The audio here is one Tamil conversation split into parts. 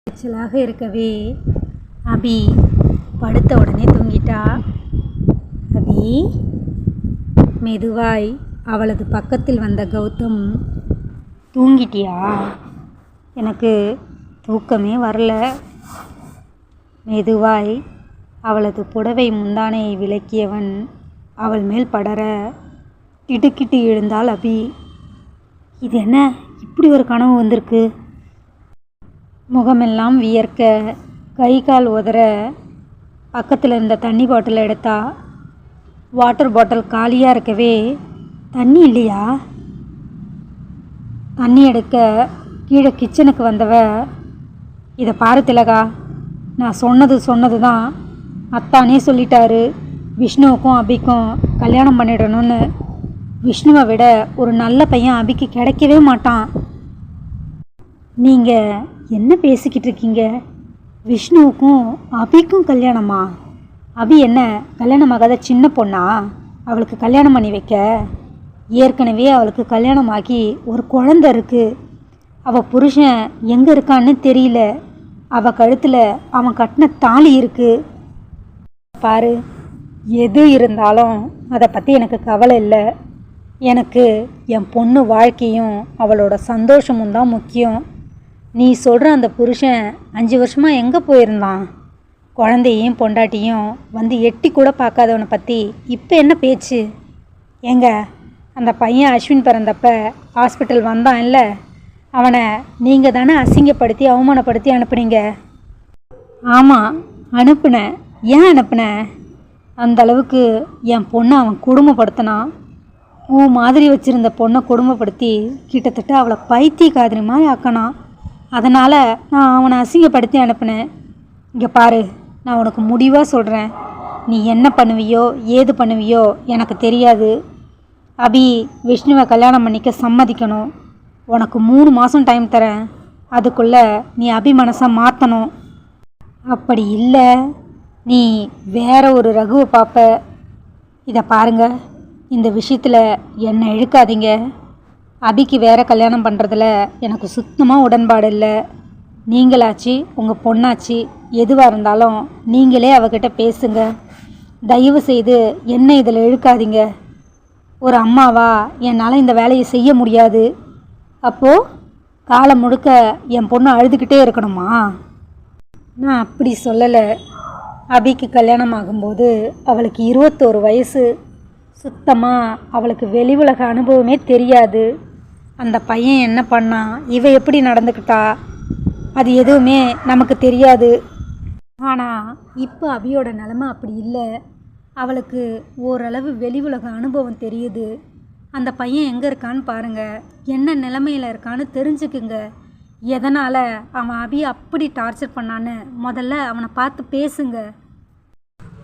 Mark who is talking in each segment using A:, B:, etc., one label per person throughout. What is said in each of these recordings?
A: எரிச்சலாக இருக்கவே அபி படுத்த உடனே தூங்கிட்டா. அபி மெதுவாய் அவளது பக்கத்தில் வந்த கௌதம், தூங்கிட்டியா? எனக்கு தூக்கமே வரல. மெதுவாய் அவளது புடவை முந்தானையை விலக்கியவன் அவள் மேல் படர திடுக்கிட்டு எழுந்தாள் அபி. இது என்ன, இப்படி ஒரு கனவு வந்திருக்கு? முகமெல்லாம் வியர்க்க, கை கால் உதற பக்கத்தில் இருந்த தண்ணி பாட்டில் எடுத்தா. வாட்டர் பாட்டில் காலியாக இருக்கவே, தண்ணி இல்லையா? தண்ணி எடுக்க கீழே கிச்சனுக்கு வந்தவ, இதை பாரு திலகா, நான் சொன்னது தான். அத்தானே சொல்லிட்டாரு, விஷ்ணுவுக்கும் அபிக்கும் கல்யாணம் பண்ணிடணும்னு. விஷ்ணுவை விட ஒரு நல்ல பையன் அபிக்கு கிடைக்கவே மாட்டான். நீங்கள் என்ன பேசிக்கிட்டு இருக்கீங்க? விஷ்ணுவுக்கும் அபிக்கும் கல்யாணமா? அபி என்ன கல்யாணமாகாத சின்ன பொண்ணா? அவளுக்கு கல்யாணம் பண்ணி வைக்க? ஏற்கனவே அவளுக்கு கல்யாணமாகி ஒரு குழந்தை இருக்குது. அவள் புருஷன் எங்கே இருக்கான்னு தெரியல. அவள் கழுத்தில் அவன் கட்டின தாலி இருக்குது. பாரு, எது இருந்தாலும் அதை பற்றி எனக்கு கவலை இல்லை. எனக்கு என் பொண்ணு வாழ்க்கையும் அவளோட சந்தோஷமும் தான் முக்கியம். நீ சொல்கிற அந்த புருஷன் 5 வருஷமாக எங்கே போயிருந்தான்? குழந்தையும் பொண்டாட்டியும் வந்து எட்டி கூட பார்க்காதவனை பற்றி இப்போ என்ன பேச்சு? ஏங்க, அந்த பையன் அஸ்வின் பிறந்தப்ப ஹாஸ்பிட்டல் வந்தான் இல்லை, அவனை நீங்கள் தானே அசிங்கப்படுத்தி அவமானப்படுத்தி அனுப்புனீங்க? ஆமாம், அனுப்புனேன். ஏன் அனுப்புனேன்? அந்த அளவுக்கு என் பொண்ணை அவன் கொடுமைப்படுத்தினான். உன் மாதிரி வச்சுருந்த பொண்ணை கொடுமைப்படுத்தி கிட்டத்தட்ட அவளை பைத்தியக்காரி மாதிரி ஆக்கினான். அதனால் நான் அவனை அசிங்கப்படுத்தி அனுப்புனேன். இங்கே பாரு, நான் உனக்கு முடிவாக சொல்கிறேன். நீ என்ன பண்ணுவியோ ஏது பண்ணுவியோ எனக்கு தெரியாது. அபி விஷ்ணுவை கல்யாணம் பண்ணிக்க சம்மதிக்கணும். உனக்கு 3 மாதம் டைம் தரேன். அதுக்குள்ளே நீ அபி மனசை மாற்றணும். அப்படி இல்லை, நீ வேற ஒரு ரகுவை பார்ப்ப. இதை பாருங்க, இந்த விஷயத்தில் என்னை இழுக்காதீங்க. அபிக்கு வேற கல்யாணம் பண்ணுறதுல எனக்கு சுத்தமாக உடன்பாடு இல்லை. நீங்களாச்சு உங்கள் பொண்ணாச்சு, எதுவாக இருந்தாலும் நீங்களே அவகிட்ட பேசுங்க. தயவு செய்து என்ன இதில் இழுக்காதீங்க. ஒரு அம்மாவா என்னால் இந்த வேலையை செய்ய முடியாது. அப்போது காலம் முழுக்க என் பொண்ணு அழுதுகிட்டே இருக்கணுமா? நான் அப்படி சொல்லலை. அபிக்கு கல்யாணம் ஆகும்போது அவளுக்கு 21 வயசு. சுத்தமாக அவளுக்கு வெளி உலக அனுபவமே தெரியாது. அந்த பையன் என்ன பண்ணான், இவ எப்படி நடந்துக்கிட்டா, அது எதுவுமே நமக்கு தெரியாது. ஆனால் இப்போ அபியோட நிலமை அப்படி இல்லை. அவளுக்கு ஓரளவு வெளி உலக அனுபவம் தெரியுது. அந்த பையன் எங்கே இருக்கான்னு பாருங்கள், என்ன நிலைமையில் இருக்கான்னு தெரிஞ்சுக்குங்க. எதனால் அவன் அபியை அப்படி டார்ச்சர் பண்ணான்னு முதல்ல அவனை பார்த்து பேசுங்க.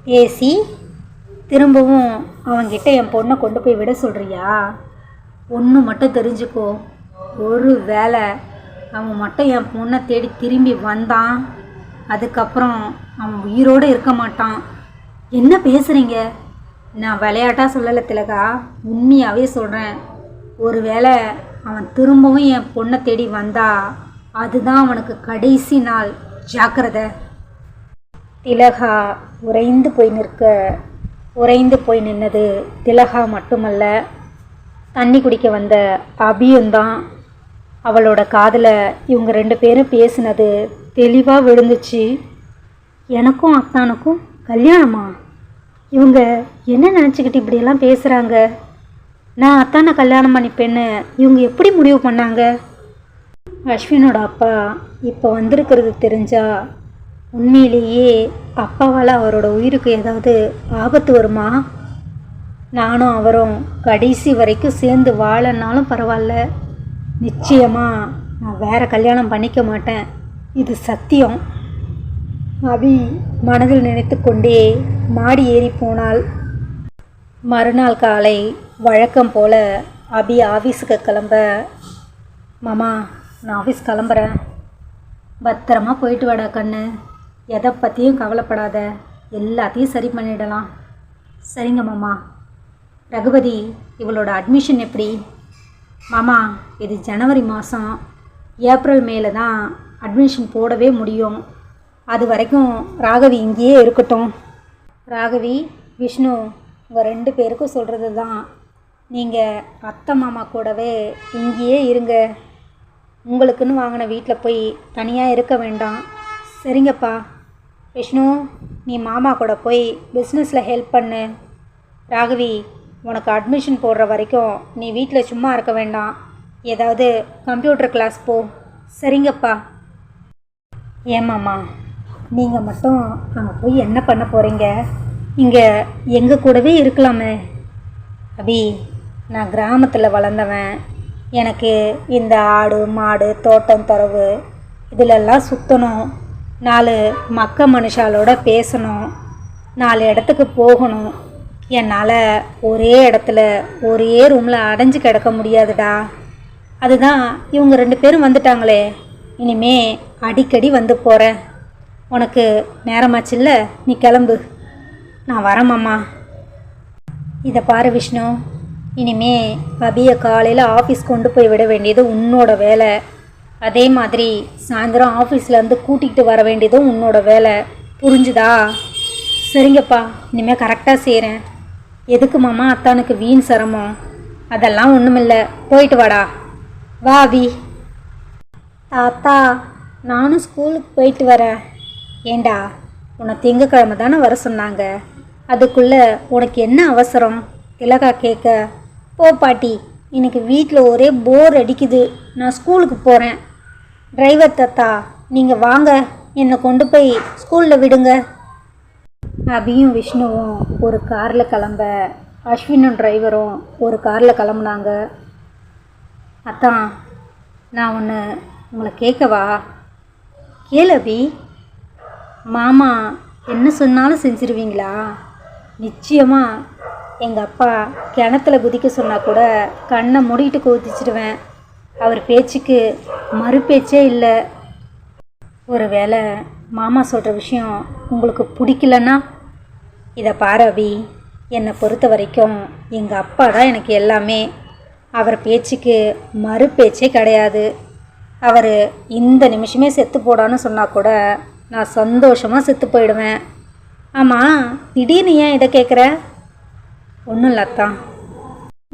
A: பேசி திரும்பவும் அவன்கிட்ட என் பொண்ணை கொண்டு போய் விட சொல்கிறியா? ஒன்று மட்டும் தெரிஞ்சுக்கோ, ஒரு வேளை அவன் மட்டும் என் பொண்ணை தேடி திரும்பி வந்தான், அதுக்கப்புறம் அவன் உயிரோடு இருக்க மாட்டான். என்ன பேசுகிறீங்க? நான் விளையாட்டாக சொல்லலை திலகா, உண்மையாகவே சொல்கிறேன். ஒரு வேளை அவன் திரும்பவும் என் பொண்ணை தேடி வந்தா அதுதான் அவனுக்கு கடைசி நாள். ஜாக்கிரதை. திலகா உறைந்து போய் நின்னது திலகா மட்டுமல்ல, தண்ணி குடிக்க வந்த அபியும் தான். அவளோட காதில் இவங்க 2 பேரும் பேசினது தெளிவாக விழுந்துச்சு. எனக்கும் அத்தானுக்கும் கல்யாணமா? இவங்க என்ன நினச்சிக்கிட்டு இப்படியெல்லாம் பேசுகிறாங்க? நான் அத்தானை கல்யாணம் பண்ணிப்பேன்னு இவங்க எப்படி முடிவு பண்ணாங்க? அஸ்வினோட அப்பா இப்போ வந்திருக்கிறது தெரிஞ்சா உண்மையிலேயே அப்பாவால் அவரோட உயிருக்கு ஏதாவது ஆபத்து வருமா? நானும் அவரும் கடைசி வரைக்கும் சேர்ந்து வாழனாலும் பரவாயில்ல, நிச்சயமாக நான் வேறு கல்யாணம் பண்ணிக்க மாட்டேன், இது சத்தியம். அபி மனதில் நினைத்து கொண்டே மாடி ஏறி போனாள். மறுநாள் காலை வழக்கம் போல் அபி ஆஃபீஸுக்கு கிளம்ப, மாமா நான் ஆஃபீஸ் கிளம்புறேன், பத்திரமா போயிட்டு வாடா கண்ணு, எதை பற்றியும் கவலைப்படாத, எல்லாத்தையும் சரி பண்ணிடலாம். சரிங்க மாமா. ரகுபதி, இவளோட அட்மிஷன் எப்படி? மாமா, இது ஜனவரி மாதம், ஏப்ரல் மேல தான் அட்மிஷன் போடவே முடியும். அது வரைக்கும் ராகவி இங்கேயே இருக்கட்டும். ராகவி, விஷ்ணு, உங்கள் 2 பேருக்கும் சொல்கிறது தான், நீங்கள் அத்தை மாமா கூடவே இங்கேயே இருங்க. உங்களுக்குன்னு வாங்கின வீட்டில் போய் தனியாக இருக்க வேண்டாம். சரிங்கப்பா. விஷ்ணு, நீ மாமா கூட போய் பிஸ்னஸில் ஹெல்ப் பண்ணு. ராகவி, உனக்கு அட்மிஷன் போடுற வரைக்கும் நீ வீட்டில் சும்மா இருக்க வேண்டாம். ஏதாவது கம்ப்யூட்டர் கிளாஸ் போ. சரிங்கப்பா. ஏமாம்மா, நீங்கள் மட்டும் அங்கே போய் என்ன பண்ண போகிறீங்க? இங்கே எங்கள் கூடவே இருக்கலாமே. அபி, நான் கிராமத்தில் வளர்ந்தவன். எனக்கு இந்த ஆடு மாடு தோட்டம் துறவு இதிலெல்லாம் சுற்றணும், 4 மனுஷாலோட பேசணும், 4 இடத்துக்கு போகணும். என்னால் ஒரே இடத்துல ஒரே ரூமில் அடைஞ்சு கிடக்க முடியாதுடா. அதுதான் இவங்க 2 பேரும் வந்துட்டாங்களே, இனிமே அடிக்கடி வந்து போகிறேன். உனக்கு நேரமாச்சில்ல, நீ கிளம்பு. நான் வரேம்மா. இதை பாரு விஷ்ணு, இனிமே அபியை காலையில் ஆஃபீஸ் கொண்டு போய் விட வேண்டியது உன்னோட வேலை. அதே மாதிரி சாயந்தரம் ஆஃபீஸ்லேருந்து கூட்டிகிட்டு வர வேண்டியதும் உன்னோட வேலை. புரிஞ்சுதா? சரிங்கப்பா, இனிமேல் கரெக்டாக செய்கிறேன். எதுக்கு மாமா அத்தானுக்கு வீண் சிரமம்? அதெல்லாம் ஒன்றுமில்லை, போயிட்டு வாடா. வா அபி. தாத்தா, நானும் ஸ்கூலுக்கு போயிட்டு வரேன். ஏண்டா, உன்னை திங்கக்கிழமை தானே வர சொன்னாங்க, அதுக்குள்ளே உனக்கு என்ன அவசரம்? திலகா கேட்க. போ பாட்டி, எனக்கு வீட்டில் ஒரே போர் அடிக்குது, நான் ஸ்கூலுக்கு போகிறேன். டிரைவர் தாத்தா, நீங்கள் வாங்க, என்னை கொண்டு போய் ஸ்கூலில் விடுங்க. அபியும் விஷ்ணுவும் ஒரு காரில் கிளம்ப, அஸ்வினும் டிரைவரும் ஒரு காரில் கிளம்புனாங்க. அத்தான், நான் ஒன்று உங்களை கேட்கவா? கேளு அபி. மாமா என்ன சொன்னாலும் செஞ்சிருவீங்களா? நிச்சயமாக. எங்கள் அப்பா கிணத்துல குதிக்க சொன்னால் கூட கண்ணை மூடிட்டு குதிச்சிடுவேன். அவர் பேச்சுக்கு மறு பேச்சே இல்லை. ஒரு வேளை மாமா சொல்கிற விஷயம் உங்களுக்கு பிடிக்கலன்னா? இதை பாரு அபி, என்னை பொறுத்த வரைக்கும் எங்கள் அப்பா தான் எனக்கு எல்லாமே. அவர் பேச்சுக்கு மறு பேச்சே கிடையாது. அவர் இந்த நிமிஷமே செத்து போடான்னு சொன்னால் கூட நான் சந்தோஷமாக செத்து போயிடுவேன். ஆமாம், திடீர்னு ஏன் இதை கேட்குற? ஒன்றும் இல்லத்தான்.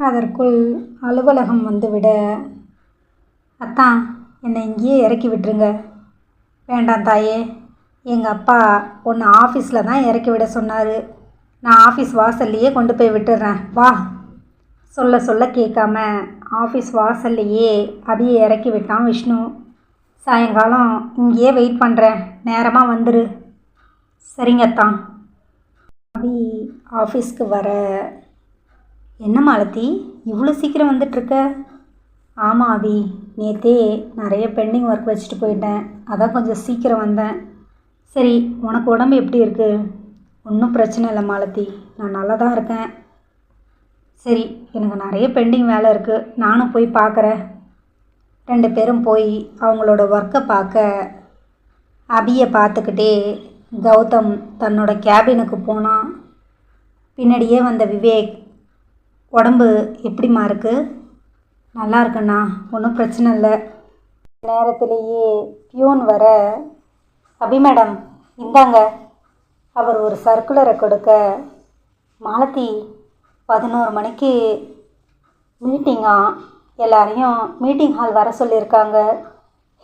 A: அதற்குள் அலுவலகம் வந்து விட, அத்தான், என்னை இங்கேயே இறக்கி விட்டுருங்க. வேண்டாம் தாயே, எங்கள் அப்பா உன்னை ஆஃபீஸில் தான் இறக்கி விட சொன்னார். நான் ஆஃபீஸ் வாசல்லையே கொண்டு போய் விட்டுடுறேன், வா. சொல்ல சொல்ல கேட்காம ஆஃபீஸ் வாசல்லையே அபியை இறக்கி விட்டான் விஷ்ணு. சாயங்காலம் இங்கேயே வெயிட் பண்ணுறேன், நேரமாக வந்துடு. சரிங்கத்தான். அபி ஆஃபீஸ்க்கு வர, என்ன மாலதி இவ்வளோ சீக்கிரம் வந்துட்டுருக்க? ஆமாம் அபி, நேற்றே நிறைய பெண்டிங் ஒர்க் வச்சுட்டு போயிட்டேன், அதான் கொஞ்சம் சீக்கிரம் வந்தேன். சரி, உனக்கு உடம்பு எப்படி இருக்குது? ஒன்றும் பிரச்சனை இல்லை மாலதி, நான் நல்லா தான் இருக்கேன். சரி, எனக்கு நிறைய பெண்டிங் வேலை இருக்குது, நானும் போய் பார்க்குறேன். 2 பேரும் போய் அவங்களோட ஒர்க்கை பார்க்க, அபியை பார்த்துக்கிட்டே கௌதம் தன்னோட கேபினுக்கு போனான். பின்னாடியே வந்த விவேக், உடம்பு எப்படிம்மா இருக்குது? நல்லா இருக்குண்ணா, ஒன்றும் பிரச்சனை இல்லை. நேரத்திலேயே பியூன் வர, அபி மேடம் இந்தாங்க. அவர் ஒரு சர்க்குலரை கொடுக்க, மாலதி 11 மணிக்கு மீட்டிங்கா, எல்லாரையும் மீட்டிங் ஹால் வர சொல்லியிருக்காங்க.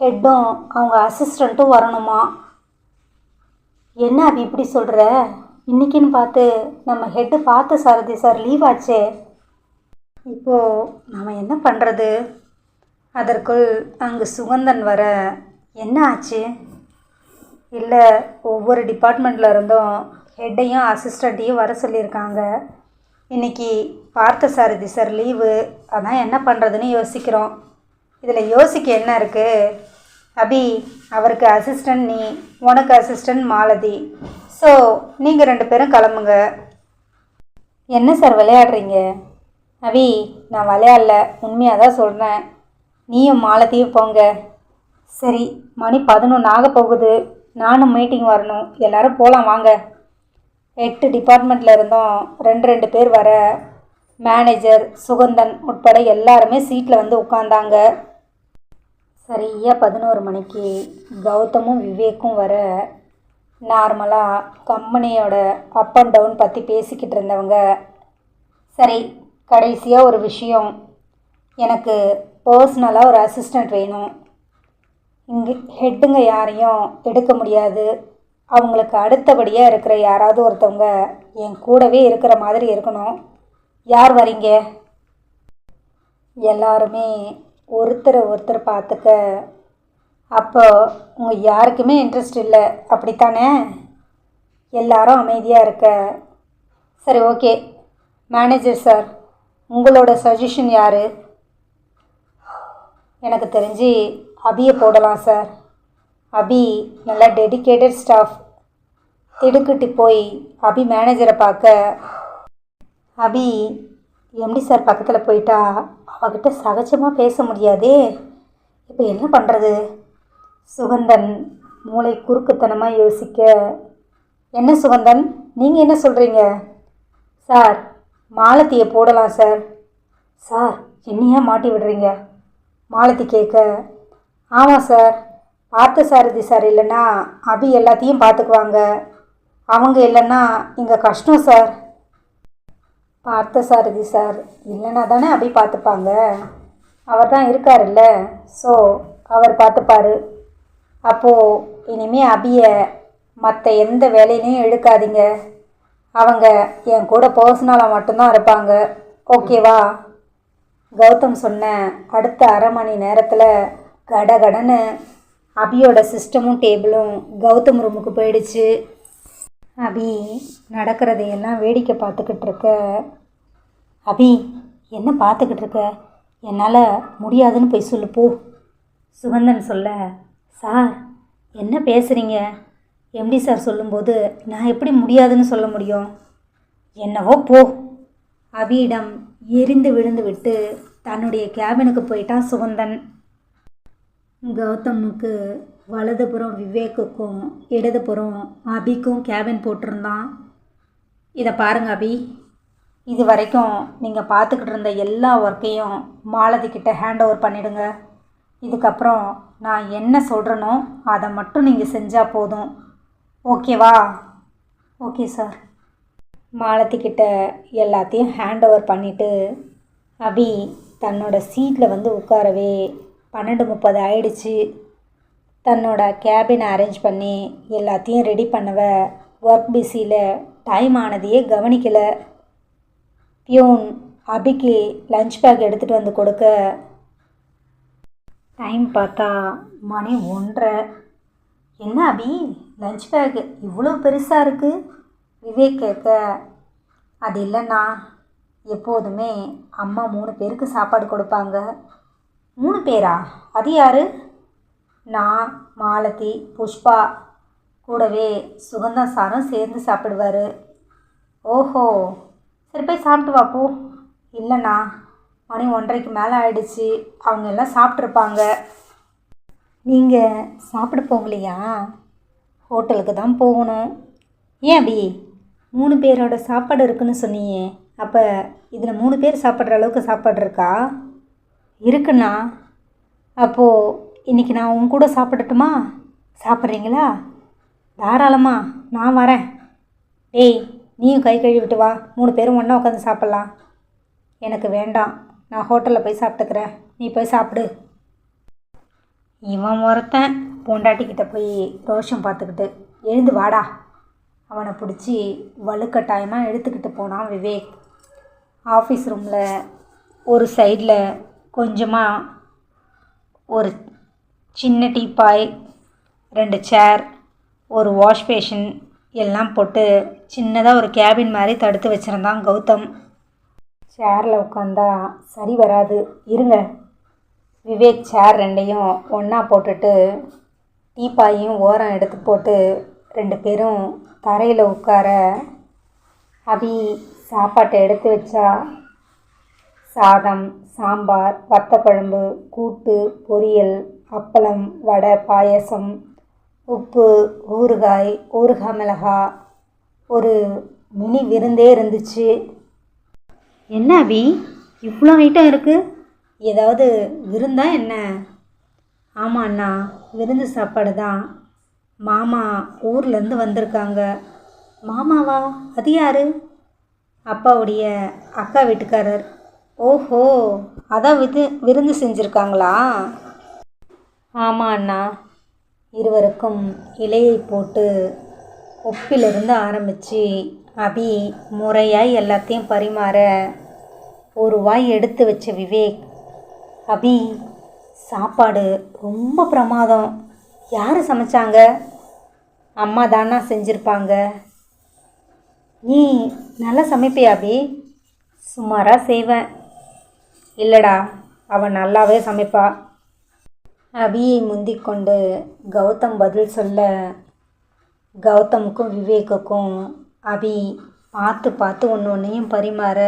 A: ஹெட்டும் அவங்க அசிஸ்டண்ட்டும் வரணுமா? என்ன அபி இப்படி சொல்கிற? இன்றைக்கின்னு பார்த்து நம்ம ஹெட்டு பார்த்த சாரதி சார் லீவ் ஆச்சே. இப்போது நாம் என்ன பண்ணுறது? அதற்குள் அங்கு சுகந்தன் வர, என்ன ஆச்சு? இல்லை, ஒவ்வொரு டிபார்ட்மெண்ட்டில் இருந்தும் ஹெட்டையும் அசிஸ்டண்ட்டையும் வர சொல்லியிருக்காங்க. இன்றைக்கி பார்த்த சாரதி சார் லீவு, அதான் என்ன பண்ணுறதுன்னு யோசிக்கிறோம். இதில் யோசிக்க என்ன இருக்குது? அபி, அவருக்கு அசிஸ்டண்ட் நீ, உனக்கு அசிஸ்டண்ட் மாலதி. ஸோ நீங்கள் 2 பேரும் கிளம்புங்க. என்ன சார் விளையாடுறீங்க? அபி, நான் விளையாடல, உண்மையாக தான் சொல்கிறேன். நீயும் மாலதியும் போங்க. சரி, மணி 11 ஆக போகுது, நானும் மீட்டிங் வரணும், எல்லோரும் போகலாம் வாங்க. 8 டிபார்ட்மெண்ட்டில் இருந்தோம் 2 பேர் வர, மேனேஜர் சுகந்தன் உட்பட எல்லாருமே சீட்டில் வந்து உட்காந்தாங்க. சரியாக 11 மணிக்கு கௌதமும் விவேக்கும் வர நார்மலாக கம்பெனியோட அப் அண்ட் டவுன் பற்றி பேசிக்கிட்டு இருந்தவங்க, சரி கடைசியாக ஒரு விஷயம், எனக்கு பர்சனலாக ஒரு அசிஸ்டண்ட் வேணும், இங்கே ஹெட்டுங்க யாரையும் எடுக்க முடியாது, அவங்களுக்கு அடுத்தபடியாக இருக்கிற யாராவது ஒருத்தவங்க என் கூடவே இருக்கிற மாதிரி இருக்கணும், யார் வரீங்க? எல்லாருமே ஒருத்தரை ஒருத்தர் பார்த்துக்க. அப்போ உங்கள் யாருக்குமே இன்ட்ரெஸ்ட் இல்லை அப்படித்தானே? எல்லாரும் அமைதியாக இருக்க. சரி, ஓகே. மேனேஜர் சார், உங்களோட சஜஷன் யார்? எனக்கு தெரிஞ்சு அபியை போடலாம் சார். அபி நல்லா டெடிகேட்டட் ஸ்டாஃப். திடுக்கிட்டு போய் அபி மேனேஜரை பார்க்க, அபி எம்டி சார் பக்கத்தில் போயிட்டா அவகிட்ட சகஜமாக பேச முடியாதே, இப்போ என்ன பண்ணுறது? சுகந்தன் மூளை குறுக்குத்தனமாக யோசிக்க, என்ன சுகந்தன், நீங்கள் என்ன சொல்கிறீங்க? சார், மாலத்தியை போடலாம் சார். சார், என்னையா மாட்டி விடுறீங்க? மாலத்தி கேட்க, ஆமாம் சார், பார்த்தசாரதி சார் இல்லைன்னா அபி எல்லாத்தையும் பார்த்துக்குவாங்க, அவங்க இல்லைன்னா இங்கே கஷ்டம் சார். பார்த்தசாரதி சார் இல்லைன்னா தானே அபி பார்த்துப்பாங்க, அவர் தான் இருக்காருல்ல, ஸோ அவர் பார்த்துப்பாரு. அப்போது இனிமேல் அபியை மற்ற எந்த வேலையிலையும் எடுக்காதீங்க, அவங்க என் கூட பர்சனலாக மட்டும்தான் இருப்பாங்க, ஓகேவா? கௌதம் சொன்ன அடுத்த அரை மணி நேரத்தில் கடகடன்னு அபியோட சிஸ்டமும் டேபிளும் கௌதம் ரூமுக்கு போயிடுச்சு. அபி நடக்கிறதையெல்லாம் வேடிக்கை பார்த்துக்கிட்டு இருக்க. அபி, என்ன பார்த்துக்கிட்டு இருக்க? என்னால் முடியாதுன்னு போய் சொல்லு போ. சுகந்தன் சொல்ல, சார் என்ன பேசுகிறீங்க? எம்டி சார் சொல்லும்போது நான் எப்படி முடியாதுன்னு சொல்ல முடியும்? என்னவோ போ. அபியிடம் எரிந்து விழுந்து விட்டு தன்னுடைய கேபினுக்கு போயிட்டான் சுகந்தன். கௌதமுக்கு வலதுபுறம் விவேக்குக்கும் இடதுபுறம் அபிக்கும் கேபின் போட்டிருந்தான். இதை பாருங்க அபி, இது வரைக்கும் நீங்கள் பார்த்துக்கிட்டு இருந்த எல்லா ஒர்க்கையும் மாலதிக்கிட்ட ஹேண்ட் ஓவர் பண்ணிவிடுங்க. இதுக்கப்புறம் நான் என்ன சொல்கிறேனோ அதை மட்டும் நீங்கள் செஞ்சால் போதும், ஓகேவா? Okay sir. மாலத்திக்கிட்ட எல்லாத்தையும் ஹேண்ட் ஓவர் பண்ணிவிட்டு அபி தன்னோட சீட்டில் வந்து உட்காரவே 12:30 ஆயிடுச்சு. தன்னோட கேபினை அரேஞ்ச் பண்ணி எல்லாத்தையும் ரெடி பண்ணவ ஒர்க் பிஸியில் டைம் ஆனதையே கவனிக்கலை. பியூன் அபிக்கு லஞ்ச் பேக் எடுத்துகிட்டு வந்து கொடுக்க டைம் பார்த்தா மணி 1:30. என்ன அபி, லஞ்ச் பேக் இவ்வளோ பெருசாக இருக்குது? விவேக் கேட்க, அது இல்லைண்ணா, எப்போதுமே அம்மா 3 பேருக்கு சாப்பாடு கொடுப்பாங்க. 3 பேரா? அது யார்? நான், மாலதி, புஷ்பா, கூடவே சுகந்தா சாரும் சேர்ந்து சாப்பிடுவார். ஓஹோ, சரி போய் சாப்பிட்டு வாப்போ. இல்லைண்ணா, மணி 1:30க்கு மேலே ஆயிடுச்சு, அவங்க எல்லாம் சாப்பிட்ருப்பாங்க. நீங்கள் சாப்பிட போகலையா? ஹோட்டலுக்கு தான் போகணும். ஏன் அபி, 3 பேரோட சாப்பாடு இருக்குன்னு சொன்னியே, அப்போ இதில் 3 பேர் சாப்பிட்ற அளவுக்கு சாப்பாடு இருக்கா? இருக்குண்ணா. அப்போது இன்றைக்கி நான் உன் கூட சாப்பிடட்டுமா? சாப்பிட்றீங்களா? தாராளமாக, நான் வரேன். டேய், நீயும் கை கழுவிட்டு வா, 3 பேரும் ஒன்றா உட்காந்து சாப்பிட்லாம். எனக்கு வேண்டாம், நான் ஹோட்டலில் போய் சாப்பிட்டுக்கிறேன், நீ போய் சாப்பிடு. இவன் ஒருத்தன் பொண்டாட்டிக்கிட்ட போய் ரோஷம் பார்த்துக்கிட்டு, எழுந்து வாடா. அவனை பிடிச்சி வலுக்கட்டாயமாக எடுத்துக்கிட்டு போனான் விவேக். ஆஃபீஸ் ரூமில் ஒரு சைடில் கொஞ்சமாக ஒரு சின்ன டீப்பாய், 2 சேர், ஒரு வாஷ் பேஷன் எல்லாம் போட்டு சின்னதாக ஒரு கேபின் மாதிரி தடுத்து வச்சுருந்தான் கௌதம். சேரில் உட்காந்தா சரி வராது, இருங்க. விவேக் சேர் 2ஐயும் ஒன்றா போட்டுட்டு டீப்பாயும் ஓரம் எடுத்து போட்டு 2 பேரும் தரையில் உட்கார அபி சாப்பாட்டை எடுத்து வச்சா. சாதம், சாம்பார், வத்தக்குழம்பு, கூட்டு, பொரியல், அப்பளம், வடை, பாயசம், உப்பு, ஊறுகாய், ஊறுகாய் மிளகா, ஒரு மினி விருந்தே இருந்துச்சு. என்ன அபி, இவ்வளோ ஐட்டம் இருக்குது? ஏதாவது விருந்தா என்ன? ஆமாம் அண்ணா, விருந்து சாப்பாடு தான். மாமா ஊர்லேருந்து வந்திருக்காங்க. மாமாவா? அது யார்? அப்பாவுடைய அக்கா வீட்டுக்காரர். ஓஹோ, அதான் விருந்து செஞ்சுருக்காங்களா? ஆமாம் அண்ணா. இருவருக்கும் இலையை போட்டு உப்பிலிருந்து ஆரம்பித்து அபி முறையாய் எல்லாத்தையும் பரிமாற ஒரு வாய் எடுத்து வச்ச விவேக், அபி சாப்பாடு ரொம்ப பிரமாதம். யார் சமைச்சாங்க? அம்மா தானா செஞ்சுருப்பாங்க. நீ நல்லா சமைப்பியா அபி? சுமாராக செய்வேன். இல்லைடா, அவன் நல்லாவே சமைப்பா. அபியை முந்திக்கொண்டு கௌதம் பதில் சொல்ல, கௌதமுக்கும் விவேக்குக்கும் அபி பார்த்து பார்த்து ஒன்று ஒன்றையும் பரிமாற,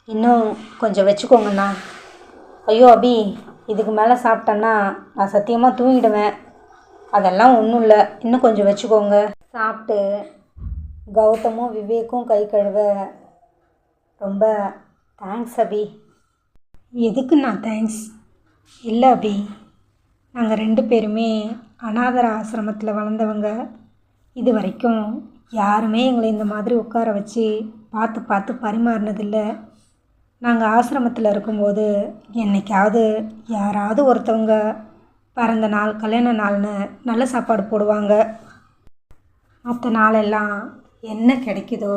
A: இன்னும் கொஞ்சம் வச்சுக்கோங்கண்ணா. ஐயோ அபி, இதுக்கு மேலே சாப்பிட்டேன்னா நான் சத்தியமாக தூங்கிடுவேன். அதெல்லாம் ஒன்றும் இல்லை, இன்னும் கொஞ்சம் வச்சுக்கோங்க. சாப்பிட்டு கௌதமும் விவேக்கும் கை கழுவ, ரொம்ப தேங்க்ஸ் அபி. எதுக்குண்ணா தேங்க்ஸ்? இல்லை அபி, நாங்கள் 2 பேருமே அனாதர ஆசிரமத்தில் வளர்ந்தவங்க. இது வரைக்கும் யாருமே எங்களை இந்த மாதிரி உட்கார வச்சு பார்த்து பார்த்து பரிமாறினதில்லை. நாங்கள் ஆசிரமத்தில் இருக்கும்போது என்னைக்காவது யாராவது ஒருத்தவங்க பிறந்த நாள், கல்யாண நாள்னு நல்ல சாப்பாடு போடுவாங்க. மற்ற நாளெல்லாம் என்ன கிடைக்குதோ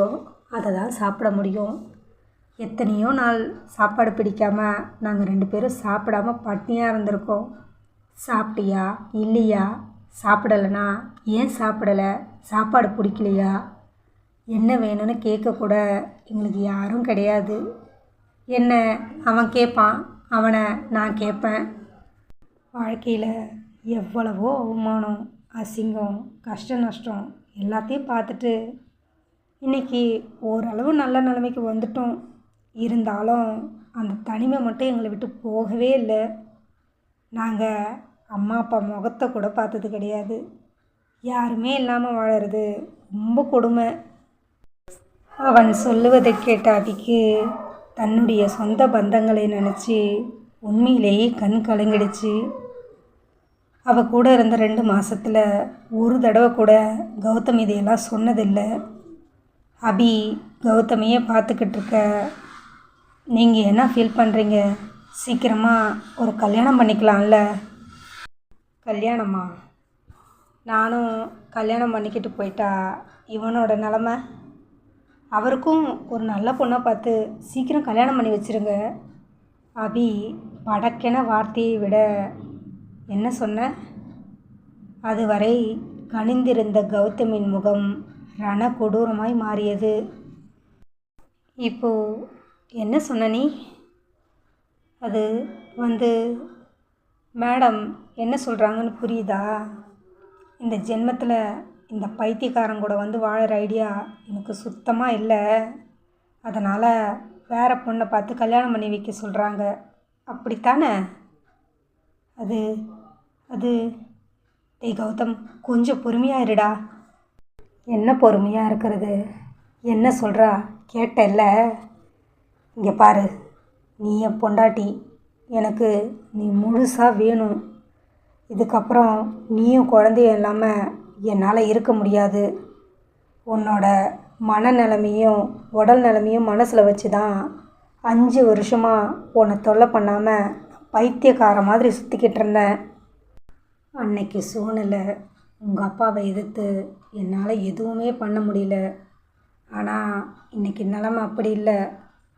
A: அதை தான் சாப்பிட முடியும். எத்தனையோ நாள் சாப்பாடு பிடிக்காமல் நாங்கள் 2 பேரும் சாப்பிடாமல் பட்னியாக இருந்திருக்கோம். சாப்பிட்டியா இல்லையா? சாப்பிடலைனா ஏன் சாப்பிடலை? சாப்பாடு பிடிக்கலையா? என்ன வேணும்னு கேட்கக்கூட எங்களுக்கு யாரும் கிடையாது. என்ன அவன் கேட்பான், அவனை நான் கேட்பேன். வாழ்க்கையில் எவ்வளவோ அவமானம், அசிங்கம், கஷ்ட நஷ்டம் எல்லாத்தையும் பார்த்துட்டு இன்றைக்கி ஓரளவு நல்ல நிலைமைக்கு வந்துட்டோம். இருந்தாலும் அந்த தனிமை மட்டும் எங்களை விட்டு போகவே இல்லை. நாங்கள் அம்மா அப்பா முகத்தை கூட பார்த்தது கிடையாது. யாருமே இல்லாமல் வாழறது ரொம்ப கொடுமை. அவன் சொல்லுவதை கேட்ட அபிக்கு தன்னுடைய சொந்த பந்தங்களை நினச்சி உண்மையிலேயே கண் கலங்கிடுச்சு. அவள் கூட இருந்த 2 மாதத்தில் ஒரு தடவை கூட கௌதம் இதையெல்லாம் சொன்னதில்லை. அபி கௌதமையே பார்த்துக்கிட்டு இருக்க, நீங்கள் என்ன ஃபீல் பண்ணுறீங்க? சீக்கிரமாக ஒரு கல்யாணம் பண்ணிக்கலாம்ல? கல்யாணமா? நானும் கல்யாணம் பண்ணிக்கிட்டு போயிட்டா இவனோட நிலமை? அவருக்கும் ஒரு நல்ல பொண்ணாக பார்த்து சீக்கிரம் கல்யாணம் பண்ணி வச்சுருங்க. அபி படக்கென வார்த்தையை விட, என்ன சொன்ன? அதுவரை கனிந்திருந்த கௌதமின் முகம் ரண கொடூரமாய் மாறியது. இப்போ என்ன சொன்ன நீ? அது மேடம் என்ன சொல்கிறாங்கன்னு புரியுதா? இந்த ஜென்மத்தில் இந்த பைத்தியக்காரன் கூட வாழற ஐடியா எனக்கு சுத்தமாக இல்லை. அதனால் வேறு பொண்ணை பார்த்து கல்யாணம் பண்ணி வைக்க சொல்கிறாங்க, அப்படித்தானே? அது அது டேய் கௌதம், கொஞ்சம் பொறுமையாக இருடா. என்ன பொறுமையாக இருக்கிறது? என்ன சொல்கிறா கேட்டல்ல? இங்கே பாரு, நீ என் பொண்டாட்டி, எனக்கு நீ முழுசாக வேணும். இதுக்கப்புறம் நீயும் குழந்தையும் இல்லாமல் என்னால் இருக்க முடியாது. உன்னோட மனநிலைமையும் உடல் நிலைமையும் மனசில் வச்சு தான் 5 வருஷமாக உன்னை தொல்லை பண்ணாமல் பைத்தியக்கார மாதிரி சுற்றிக்கிட்டு இருந்தேன். அன்னைக்கு சூழ்நிலை உங்கள் அப்பாவை எதிர்த்து என்னால் எதுவுமே பண்ண முடியல. ஆனால் இன்றைக்கி நிலமை அப்படி இல்லை.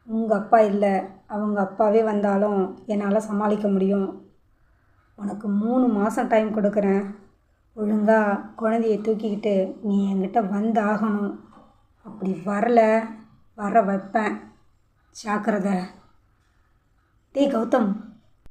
A: உங்கள் அப்பா இல்லை, அவங்க அப்பாவே வந்தாலும் என்னால் சமாளிக்க முடியும். உனக்கு 3 மாதம் டைம் கொடுக்குறேன். ஒழுங்காக குழந்தையை தூக்கிக்கிட்டு நீ என்கிட்ட வந்தாகணும். அப்படி வர வைப்பேன். ஜாக்கிரதை. டேய் கௌதம்,